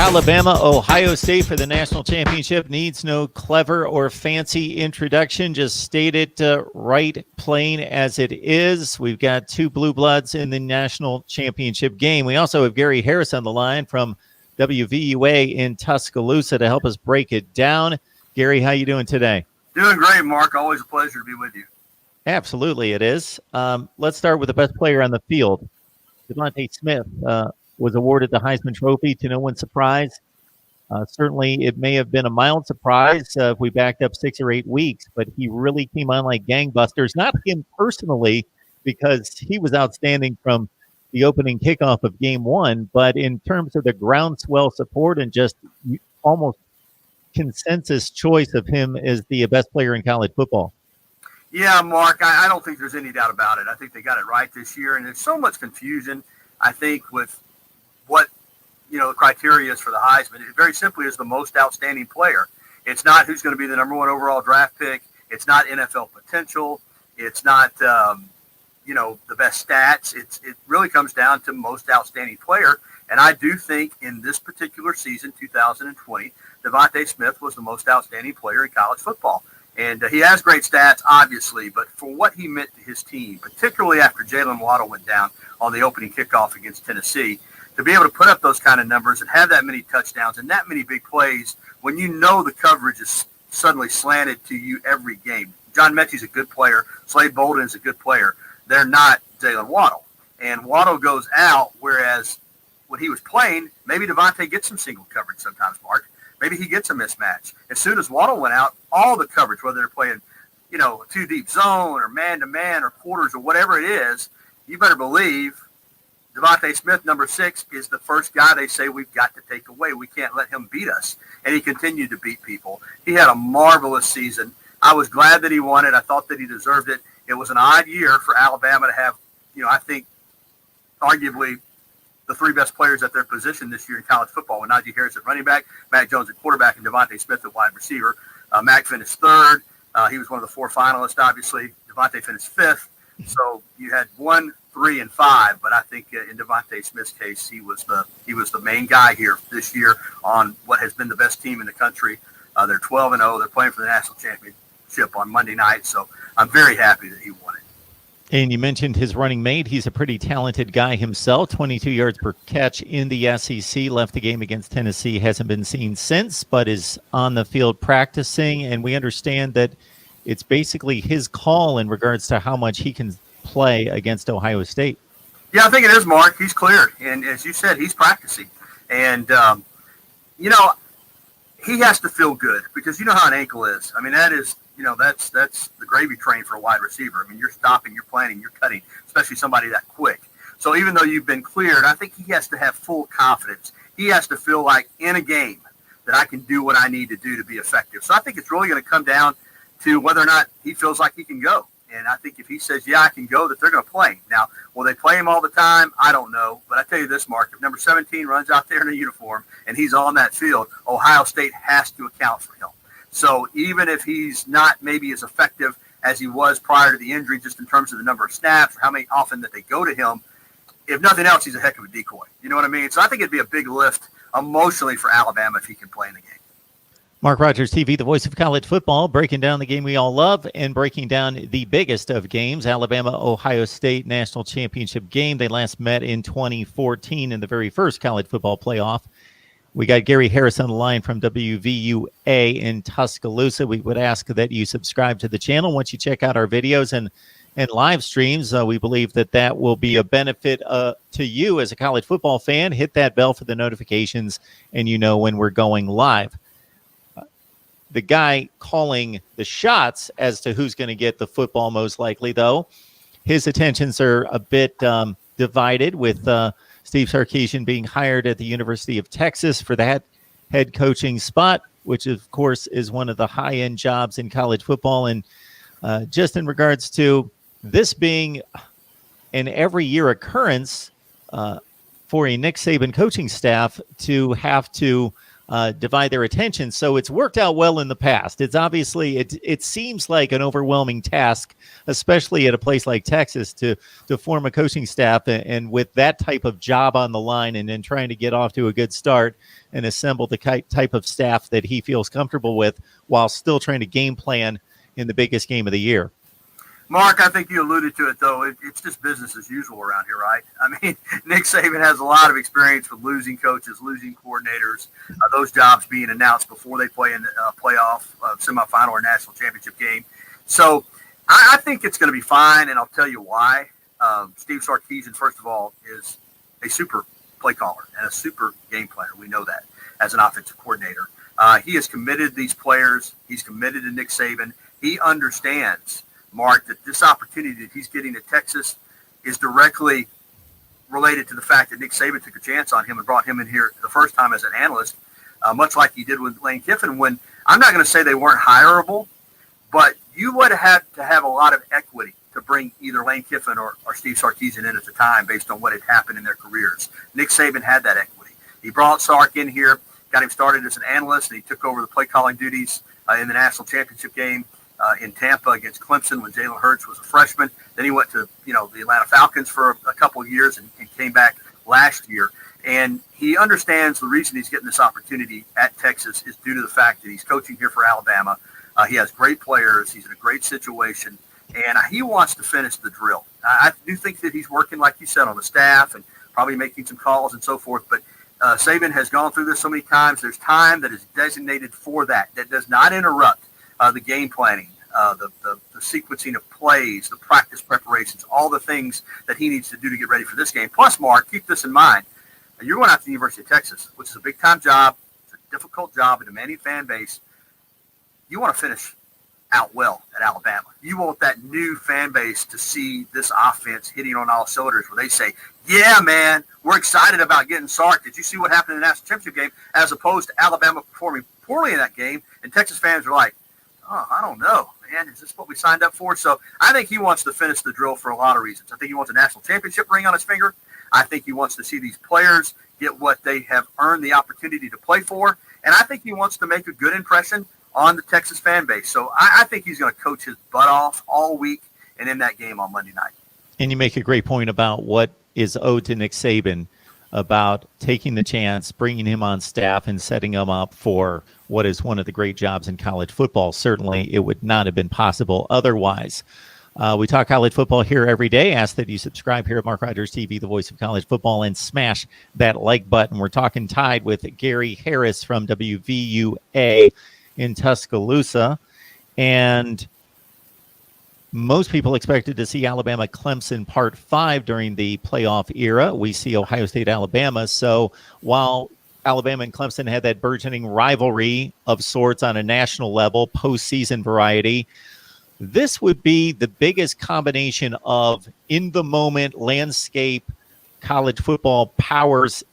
Alabama, Ohio State for the national championship needs no clever or fancy introduction. Just state it right, plain as it is. We've got two blue bloods in the national championship game. We also have Gary Harris on the line from WVUA in Tuscaloosa to help us break it down. Gary, how you doing today? Doing great, Mark. Always a pleasure to be with you. Absolutely, it is. Let's start with the best player on the field. Devontae Smith was awarded the Heisman Trophy to no one's surprise. Certainly, it may have been a mild surprise if we backed up 6 or 8 weeks, but he really came on like gangbusters. Not him personally, because he was outstanding from the opening kickoff of Game 1, but in terms of the groundswell support and just almost consensus choice of him as the best player in college football. Yeah, Mark, I don't think there's any doubt about it. I think they got it right this year, and there's so much confusion, I think, with what, the criteria is for the Heisman. It very simply is the most outstanding player. It's not who's going to be the number one overall draft pick. It's not NFL potential. It's not, the best stats. It really comes down to most outstanding player. And I do think in this particular season, 2020, Devontae Smith was the most outstanding player in college football. And he has great stats, obviously, but for what he meant to his team, particularly after Jalen Waddle went down on the opening kickoff against Tennessee, to be able to put up those kind of numbers and have that many touchdowns and that many big plays when you know the coverage is suddenly slanted to you every game. John Mechie's a good player. Slade Bolden is a good player. They're not Jalen Waddle. And Waddle goes out, whereas when he was playing, maybe Devontae gets some single coverage sometimes, Mark. Maybe he gets a mismatch. As soon as Waddle went out, all the coverage, whether they're playing, a two-deep zone or man-to-man or quarters or whatever it is, you better believe Devontae Smith, number 6, is the first guy they say we've got to take away. We can't let him beat us. And he continued to beat people. He had a marvelous season. I was glad that he won it. I thought that he deserved it. It was an odd year for Alabama to have, I think, arguably the 3 best players at their position this year in college football, with Najee Harris at running back, Mac Jones at quarterback, and Devontae Smith at wide receiver. Mac finished 3rd. He was one of the 4 finalists, obviously. Devontae finished 5th. So you had 1, 3, and 5, but I think in Devontae Smith's case, he was the main guy here this year on what has been the best team in the country. They're 12-0. They're playing for the national championship on Monday night, so I'm very happy that he won it. And you mentioned his running mate. He's a pretty talented guy himself, 22 yards per catch in the SEC. Left the game against Tennessee, hasn't been seen since, but is on the field practicing. And we understand that it's basically his call in regards to how much he can play against Ohio State. Yeah, I think it is, Mark. He's cleared. And as you said, he's practicing. And, he has to feel good because you know how an ankle is. I mean, that is, that's the gravy train for a wide receiver. I mean, you're stopping, you're planting, you're cutting, especially somebody that quick. So even though you've been cleared, I think he has to have full confidence. He has to feel like in a game that I can do what I need to do to be effective. So I think it's really going to come down to whether or not he feels like he can go. And I think if he says, yeah, I can go, that they're going to play him. Now, will they play him all the time? I don't know. But I tell you this, Mark, if number 17 runs out there in a uniform and he's on that field, Ohio State has to account for him. So even if he's not maybe as effective as he was prior to the injury, just in terms of the number of snaps or how many often that they go to him, if nothing else, he's a heck of a decoy. You know what I mean? So I think it'd be a big lift emotionally for Alabama if he can play in the game. MarkRogersTV, the voice of college football, breaking down the game we all love and breaking down the biggest of games, Alabama-Ohio State national championship game. They last met in 2014 in the very first college football playoff. We got Gary Harris on the line from WVUA in Tuscaloosa. We would ask that you subscribe to the channel once you check out our videos and live streams. We believe that will be a benefit to you as a college football fan. Hit that bell for the notifications, and you know when we're going live. The guy calling the shots as to who's going to get the football most likely, though, his attentions are a bit divided with Steve Sarkisian being hired at the University of Texas for that head coaching spot, which, of course, is one of the high-end jobs in college football. And just in regards to this being an every-year occurrence for a Nick Saban coaching staff to have to divide their attention. So it's worked out well in the past. It's obviously, it seems like an overwhelming task, especially at a place like Texas, to form a coaching staff and with that type of job on the line, and then trying to get off to a good start and assemble the type of staff that he feels comfortable with while still trying to game plan in the biggest game of the year. Mark, I think you alluded to it, though. It's just business as usual around here, right? I mean, Nick Saban has a lot of experience with losing coaches, losing coordinators, those jobs being announced before they play in a playoff, semifinal, or national championship game. So I think it's going to be fine, and I'll tell you why. Steve Sarkisian, first of all, is a super play caller and a super game planner. We know that as an offensive coordinator. He has committed these players. He's committed to Nick Saban. He understands, Mark, that this opportunity that he's getting at Texas is directly related to the fact that Nick Saban took a chance on him and brought him in here the first time as an analyst, much like he did with Lane Kiffin, when I'm not going to say they weren't hireable, but you would have had to have a lot of equity to bring either Lane Kiffin or Steve Sarkisian in at the time based on what had happened in their careers. Nick Saban had that equity. He brought Sark in here, got him started as an analyst, and he took over the play calling duties in the national championship game in Tampa against Clemson when Jalen Hurts was a freshman. Then he went to the Atlanta Falcons for a couple of years and came back last year. And he understands the reason he's getting this opportunity at Texas is due to the fact that he's coaching here for Alabama. He has great players. He's in a great situation. And he wants to finish the drill. I do think that he's working, like you said, on the staff and probably making some calls and so forth. But Saban has gone through this so many times. There's time that is designated for that does not interrupt the game planning, the sequencing of plays, the practice preparations, all the things that he needs to do to get ready for this game. Plus, Mark, keep this in mind. You're going out to the University of Texas, which is a big-time job. It's a difficult job, a demanding fan base. You want to finish out well at Alabama. You want that new fan base to see this offense hitting on all cylinders where they say, yeah, man, we're excited about getting Sark. Did you see what happened in the national championship game, as opposed to Alabama performing poorly in that game? And Texas fans are like, oh, I don't know, man. Is this what we signed up for? So I think he wants to finish the drill for a lot of reasons. I think he wants a national championship ring on his finger. I think he wants to see these players get what they have earned the opportunity to play for. And I think he wants to make a good impression on the Texas fan base. So I think he's going to coach his butt off all week and in that game on Monday night. And you make a great point about what is owed to Nick Saban about taking the chance, bringing him on staff, and setting him up for what is one of the great jobs in college football. Certainly, it would not have been possible otherwise. We talk college football here every day. Ask that you subscribe here at Mark Rogers TV, the voice of college football, and smash that like button. We're talking Tide with Gary Harris from WVUA in Tuscaloosa. And most people expected to see Alabama-Clemson Part 5 during the playoff era. We see Ohio State-Alabama. So while Alabama and Clemson had that burgeoning rivalry of sorts on a national level, postseason variety, this would be the biggest combination of in-the-moment landscape college football powers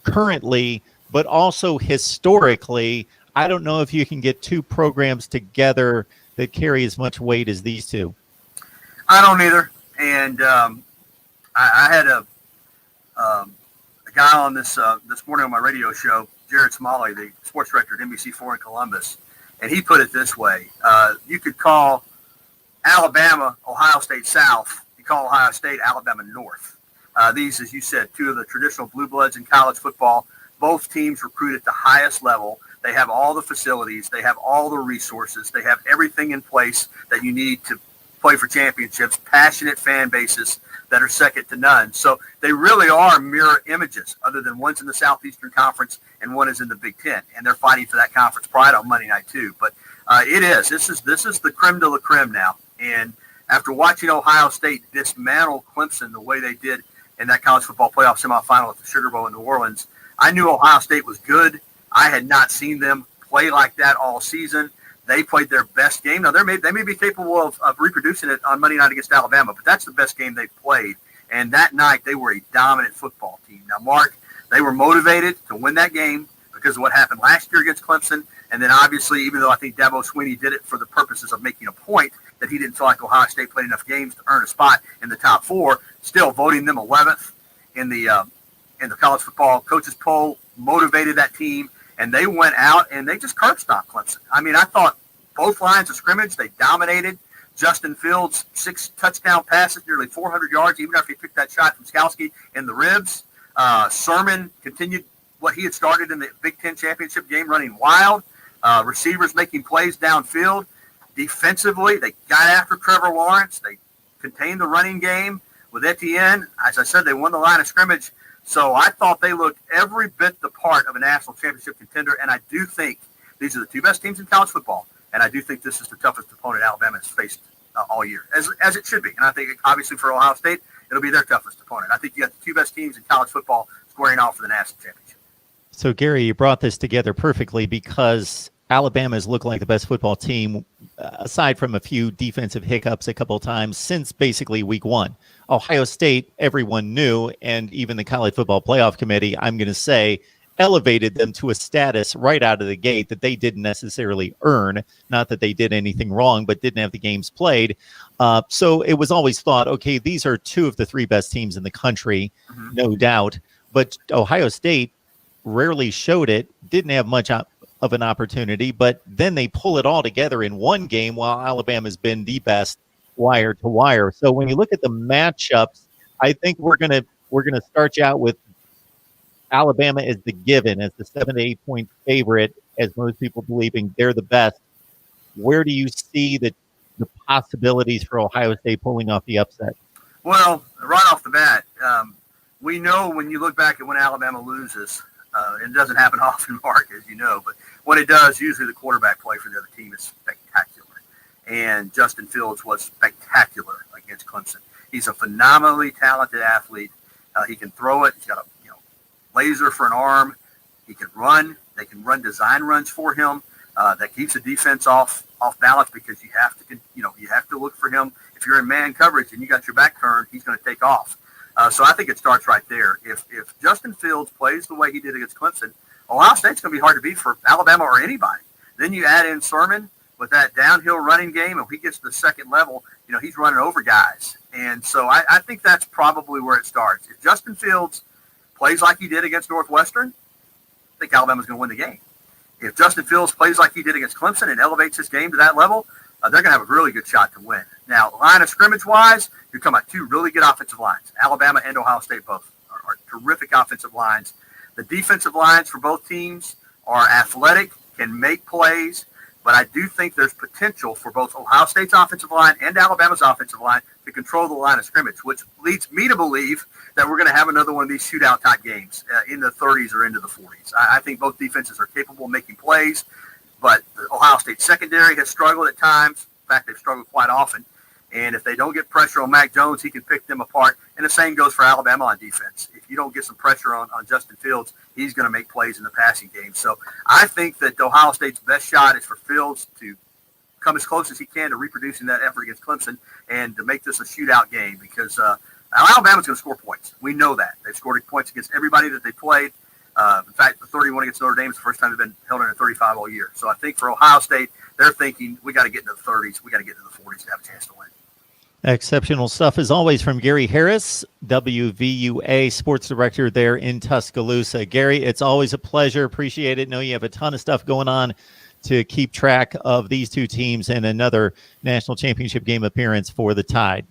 currently, but also historically. I don't know if you can get two programs together that carry as much weight as these two. I don't either. And I had a guy on this morning on my radio show, Jared Smalley, the sports director at NBC4 in Columbus, and he put it this way. You could call Alabama Ohio State South. You call Ohio State Alabama North. These, as you said, two of the traditional blue bloods in college football. Both teams recruit at the highest level. They have all the facilities. They have all the resources. They have everything in place that you need to play for championships, passionate fan bases that are second to none. So they really are mirror images, other than one's in the Southeastern Conference and one is in the Big Ten. And they're fighting for that conference pride on Monday night too. But this is the creme de la creme now. And after watching Ohio State dismantle Clemson the way they did in that college football playoff semifinal at the Sugar Bowl in New Orleans, I knew Ohio State was good. I had not seen them play like that all season. They played their best game. Now, they may be capable of reproducing it on Monday night against Alabama, but that's the best game they've played. And that night, they were a dominant football team. Now, Mark, they were motivated to win that game because of what happened last year against Clemson. And then, obviously, even though I think Dabo Swinney did it for the purposes of making a point that he didn't feel like Ohio State played enough games to earn a spot in the top four, still voting them 11th in the college football coaches poll motivated that team. and they went out and they just curb stomped Clemson. I mean, I thought both lines of scrimmage, they dominated. Justin Fields, 6 touchdown passes, nearly 400 yards, even after he picked that shot from Skalski in the ribs. Sermon continued what he had started in the Big Ten championship game, running wild. Receivers making plays downfield. Defensively, they got after Trevor Lawrence. They contained the running game with Etienne. As I said, they won the line of scrimmage. So I thought they looked every bit the part of a national championship contender, and I do think these are the 2 best teams in college football, and I do think this is the toughest opponent Alabama has faced all year, as it should be. And I think, obviously, for Ohio State, it'll be their toughest opponent. I think you got the 2 best teams in college football squaring off for the national championship. So, Gary, you brought this together perfectly because Alabama has looked like the best football team, aside from a few defensive hiccups a couple of times, since basically week 1. Ohio State, everyone knew, and even the College Football Playoff Committee, I'm going to say, elevated them to a status right out of the gate that they didn't necessarily earn. Not that they did anything wrong, but didn't have the games played. So it was always thought, okay, these are 2 of the 3 best teams in the country, no doubt. But Ohio State rarely showed it, didn't have much of an opportunity, but then they pull it all together in one game while Alabama's been the best wire to wire. So when you look at the matchups, I think we're gonna start you out with Alabama as the given, as the 7 to 8 point favorite, as most people believing they're the best. Where do you see the possibilities for Ohio State pulling off the upset? Well, right off the bat, we know when you look back at when Alabama loses, it doesn't happen often, Mark, as you know, but when it does, usually the quarterback play for the other team is spectacular. And Justin Fields was spectacular against Clemson. He's a phenomenally talented athlete. He can throw it. He's got a laser for an arm. He can run. They can run design runs for him. That keeps the defense off balance because you have to look for him. If you're in man coverage and you got your back turned, he's going to take off. So I think it starts right there. If Justin Fields plays the way he did against Clemson, Ohio State's going to be hard to beat for Alabama or anybody. Then you add in Sermon with that downhill running game, and when he gets to the second level, he's running over guys. And so I think that's probably where it starts. If Justin Fields plays like he did against Northwestern, I think Alabama's going to win the game. If Justin Fields plays like he did against Clemson and elevates his game to that level, they're going to have a really good shot to win. Now, line of scrimmage-wise, you're talking about 2 really good offensive lines. Alabama and Ohio State both are terrific offensive lines. The defensive lines for both teams are athletic, can make plays, but I do think there's potential for both Ohio State's offensive line and Alabama's offensive line to control the line of scrimmage, which leads me to believe that we're going to have another one of these shootout-type games in the 30s or into the 40s. I think both defenses are capable of making plays, but the Ohio State secondary has struggled at times. In fact, they've struggled quite often. And if they don't get pressure on Mac Jones, he can pick them apart. And the same goes for Alabama on defense. If you don't get some pressure on Justin Fields, he's going to make plays in the passing game. So I think that Ohio State's best shot is for Fields to come as close as he can to reproducing that effort against Clemson and to make this a shootout game because Alabama's going to score points. We know that. They've scored points against everybody that they played. In fact, the 31 against Notre Dame is the first time they've been held under 35 all year. So I think for Ohio State, they're thinking we got to get into the 30s. We got to get into the 40s to have a chance to win. Exceptional stuff, as always, from Gary Harris, WVUA sports director there in Tuscaloosa. Gary, it's always a pleasure. Appreciate it. Know you have a ton of stuff going on to keep track of these 2 teams and another national championship game appearance for the Tide.